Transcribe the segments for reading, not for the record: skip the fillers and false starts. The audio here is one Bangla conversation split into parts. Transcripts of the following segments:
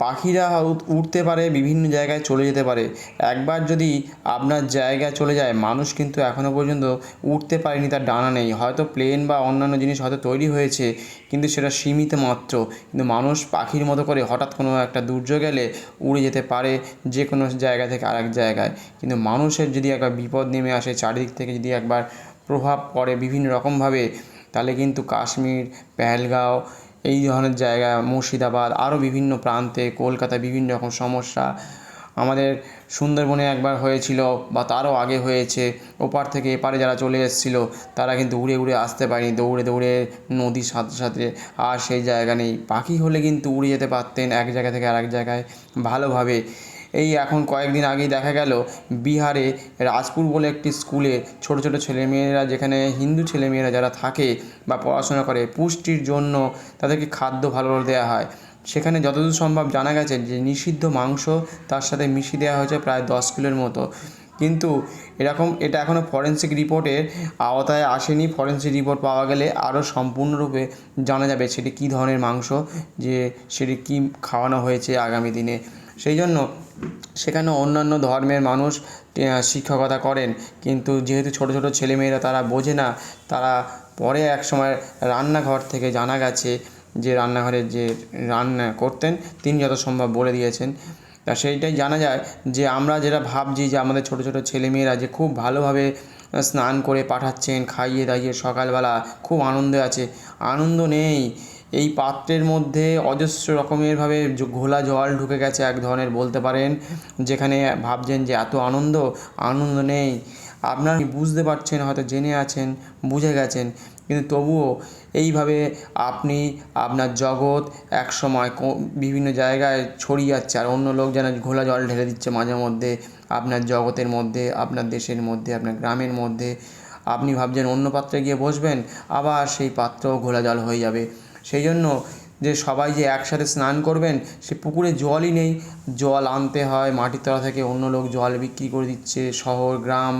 পাখিরা উড়তে পারে, বিভিন্ন জায়গায় চলে যেতে পারে। একবার যদি আপনার জায়গায় চলে যায়, মানুষ কিন্তু এখনও পর্যন্ত উড়তে পারেনি, তার ডানা নেই। হয়তো প্লেন বা অন্যান্য জিনিস হয়তো তৈরি হয়েছে, কিন্তু সেটা সীমিত মাত্র। কিন্তু মানুষ পাখির মতো করে হঠাৎ কোনো একটা দুর্যোগ এলে উড়ে যেতে পারে যে কোনো জায়গা থেকে আরেক জায়গায়। কিন্তু মানুষের যদি একবার বিপদ নেমে আসে, চারিদিক থেকে যদি একবার প্রভাব পড়ে বিভিন্ন রকমভাবে, তাহলে কিন্তু কাশ্মীর, পেহেলগাঁও এই ধরনের জায়গা, মুর্শিদাবাদ, আরও বিভিন্ন প্রান্তে, কলকাতায় বিভিন্ন রকম সমস্যা। আমাদের সুন্দরবনে একবার হয়েছিল, বা তারও আগে হয়েছে। ওপার থেকে এপারে যারা চলে এসেছিলো, তারা কিন্তু উড়ে উড়ে আসতে পারেনি, দৌড়ে দৌড়ে নদীর সাথে সাথে। আর সেই জায়গা নেই। পাখি হলে কিন্তু উড়ে যেতে পারতেন এক জায়গা থেকে আরেক জায়গায় ভালোভাবে। এই এখন কয়েকদিন আগেই দেখা গেল বিহারে রাজপুর বলে একটি স্কুলে ছোটো ছোটো ছেলেমেয়েরা, যেখানে হিন্দু ছেলেমেয়েরা যারা থাকে বা পড়াশোনা করে, পুষ্টির জন্য তাদেরকে খাদ্য ভালো দেওয়া হয়। সেখানে যতদূর সম্ভব জানা গেছে যে নিষিদ্ধ মাংস তার সাথে মিশিয়ে দেওয়া হয়েছে প্রায় 10 কিলোর মতো। কিন্তু এটা এখনও ফরেন্সিক রিপোর্টের আওতায় আসেনি। ফরেন্সিক রিপোর্ট পাওয়া গেলে আরও সম্পূর্ণরূপে জানা যাবে সেটি কী ধরনের মাংস, যে সেটি কী খাওয়ানো হয়েছে আগামী দিনে। সেই জন্য সেখানে অন্যান্য ধর্মের মানুষ শিক্ষকতা করেন, কিন্তু যেহেতু ছোটো ছোটো ছেলেমেয়েরা তারা বোঝে না, তারা পরে একসময় রান্নাঘর থেকে জানা গেছে যে রান্নাঘরে যে রান্না করতেন তিনি যত সম্ভব বলে দিয়েছেন। তা সেইটাই জানা যায় যে আমরা যেটা ভাবছি যে আমাদের ছোটো ছোটো ছেলেমেয়েরা যে খুব ভালোভাবে স্নান করে পাঠাচ্ছেন, খাইয়ে দাইয়ে সকালবেলা খুব আনন্দে আছে, আনন্দ নেই। এই পাত্রের মধ্যে অজস্র রকমেরভাবে ঘোলা জল ঢুকে গেছে এক ধরনের, বলতে পারেন, যেখানে ভাবছেন যে এত আনন্দ, আনন্দ নেই। আপনারা বুঝতে পারছেন, হয়তো জেনে আছেন, বুঝে গেছেন, কিন্তু তবুও এইভাবে আপনি আপনার জগৎ একসময় বিভিন্ন জায়গায় ছড়িয়ে যাচ্ছে, আর অন্য লোক যেন ঘোলা জল ঢেলে দিচ্ছে মাঝে মধ্যে আপনার জগতের মধ্যে, আপনার দেশের মধ্যে, আপনার গ্রামের মধ্যে। আপনি ভাবছেন অন্য পাত্রে গিয়ে বসবেন, আবার সেই পাত্রও ঘোলা জল হয়ে যাবে। সেই জন্য যে সবাই যে একসাথে স্নান করবেন, সে পুকুরে জলই নেই, জল আনতে হয় মাটির তলা থেকে, অন্য লোক জল বিক্রি করে দিচ্ছে। শহর গ্রাম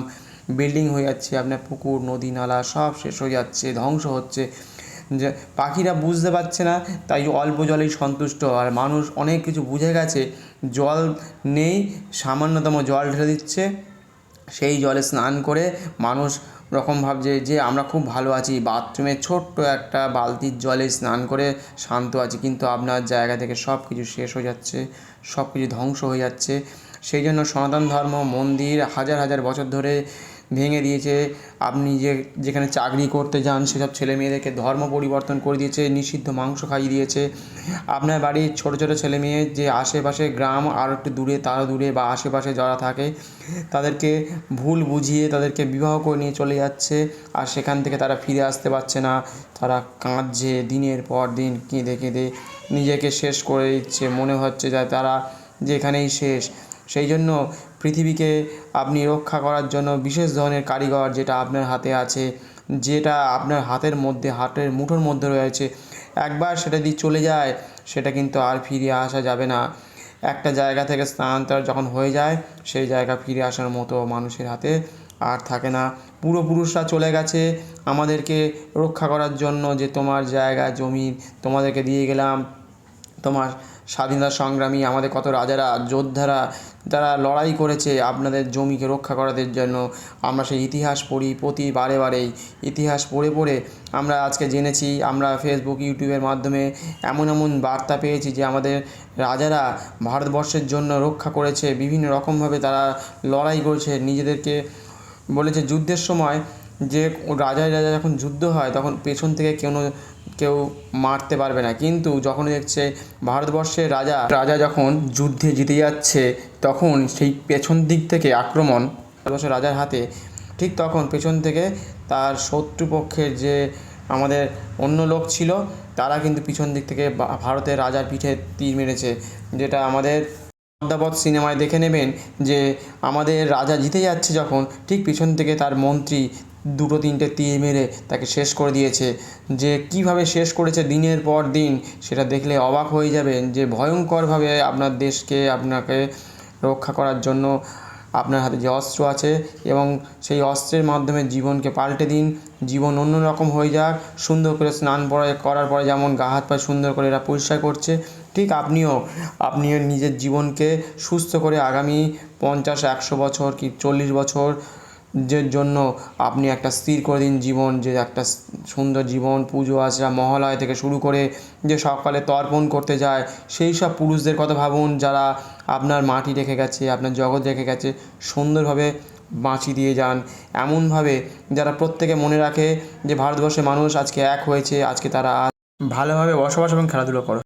বিল্ডিং হয়ে যাচ্ছে, আপনার পুকুর নদী নালা সব শেষ হয়ে যাচ্ছে, ধ্বংস হচ্ছে। যে পাখিরা বুঝতে পারছে না, তাই অল্প জলেই সন্তুষ্ট। আর মানুষ অনেক কিছু বুঝে গেছে, জল নেই, সামান্যতম জল ঢেলে দিচ্ছে, সেই জলে স্নান করে মানুষ রকম ভাবছে যে আমরা খুব ভালো আছি, বাথরুমে ছোট্ট একটা বালতির জলে স্নান করে শান্ত আছি। কিন্তু আপনার জায়গা থেকে সব কিছু শেষ হয়ে যাচ্ছে, সব কিছু ধ্বংস হয়ে যাচ্ছে। সেই জন্য সনাতন ধর্ম মন্দির হাজার হাজার বছর ধরে ভেঙে দিয়েছে। আপনি যেখানে চাকরি করতে যান, সেসব ছেলে মেয়েদেরকে ধর্ম পরিবর্তন করে দিয়েছে, নিষিদ্ধ মাংস খাইয়ে দিয়েছে। আপনার বাড়ির ছোটো ছোটো ছেলে মেয়ে যে আশেপাশে গ্রাম আর একটু দূরে, তারও দূরে, বা আশেপাশে যারা থাকে, তাদেরকে ভুল বুঝিয়ে তাদেরকে বিবাহ করে নিয়ে চলে যাচ্ছে, আর সেখান থেকে তারা ফিরে আসতে পারছে না। তারা কাঁদছে, দিনের পর দিন কেঁদে কেঁদে নিজেকে শেষ করে দিচ্ছে, মনে হচ্ছে যে তারা যেখানেই শেষ। সেই জন্য পৃথিবীকে আপনি রক্ষা করার জন্য বিশেষ ধরনের কারিগর যেটা আপনার হাতে আছে, যেটা আপনার হাতের মধ্যে, হাতের মুঠোর মধ্যে রয়েছে, একবার সেটা দিয়ে চলে যায়, সেটা কিন্তু আর ফিরে আসা যাবে না। একটা জায়গা থেকে স্থানান্তর যখন হয়ে যায়, সেই জায়গা ফিরে আসার মতো মানুষের হাতে আর থাকে না। পূর্বপুরুষরা চলে গেছে আমাদেরকে রক্ষা করার জন্য, যে তোমার জায়গা জমি তোমাদেরকে দিয়ে গেলাম। তোমার স্বাধীনতা সংগ্রামী আমাদের কত রাজারা, যোদ্ধারা, যারা লড়াই করেছে আপনাদের জমিকে রক্ষা করার জন্য। আমরা সেই ইতিহাস পড়ি বারেই ইতিহাস পড়ে পড়ে আমরা আজকে জেনেছি, আমরা ফেসবুক ইউটিউবের মাধ্যমে এমন এমন বার্তা পেয়েছি যে আমাদের রাজারা ভারতবর্ষের জন্য রক্ষা করেছে, বিভিন্ন রকমভাবে তারা লড়াই করেছে, নিজেদেরকে বলেছে যুদ্ধের সময় যে রাজায় যখন যুদ্ধ হয় তখন পেছন থেকে কেউ মারতে পারবে না, কিন্তু যখন দেখছে ভারতবর্ষের রাজা যখন যুদ্ধে জিতে যাচ্ছে, তখন সেই পেছন দিক থেকে আক্রমণ ভারতবর্ষের রাজার হাতে, ঠিক তখন পেছন থেকে তার শত্রুপক্ষের যে আমাদের অন্য লোক ছিল, তারা কিন্তু পিছন দিক থেকে ভারতের রাজার পিঠে তীর মেরেছে। যেটা আমাদের পদ্মাবত সিনেমায় দেখে নেবেন, যে আমাদের রাজা জিতে যাচ্ছে যখন, ঠিক পিছন থেকে তার মন্ত্রী দুটো তিনটে তীর মেরে তাকে শেষ করে দিয়েছে। যে কীভাবে শেষ করেছে দিনের পর দিন, সেটা দেখলে অবাক হয়ে যাবেন, যে ভয়ঙ্করভাবে আপনার দেশকে, আপনাকে রক্ষা করার জন্য আপনার হাতে যে অস্ত্র আছে, এবং সেই অস্ত্রের মাধ্যমে জীবনকে পাল্টে দিন, জীবন অন্যরকম হয়ে যাক। সুন্দর করে স্নান করার পরে যেমন গা হাত পা সুন্দর করে এরা পরিষ্কার করছে, ঠিক আপনিও নিজের জীবনকে সুস্থ করে আগামী 50-100 বছর কি 40 বছর জন্য আপনি একটা স্থির করে দিন জীবন, যে একটা সুন্দর জীবন, পুজো আচরা মহালয়া থেকে শুরু করে যে সকালে তর্পণ করতে যায়, সেই সব পুরুষদের কথা ভাবুন যারা আপনার মাটি রেখে গেছে, আপনার জগৎ রেখে গেছে, সুন্দরভাবে বাঁচি দিয়ে যান এমনভাবে যারা প্রত্যেকে মনে রাখে যে ভারতবর্ষের মানুষ আজকে এক হয়েছে, আজকে তারা ভালোভাবে বসবাস এবং খেলাধুলো করো।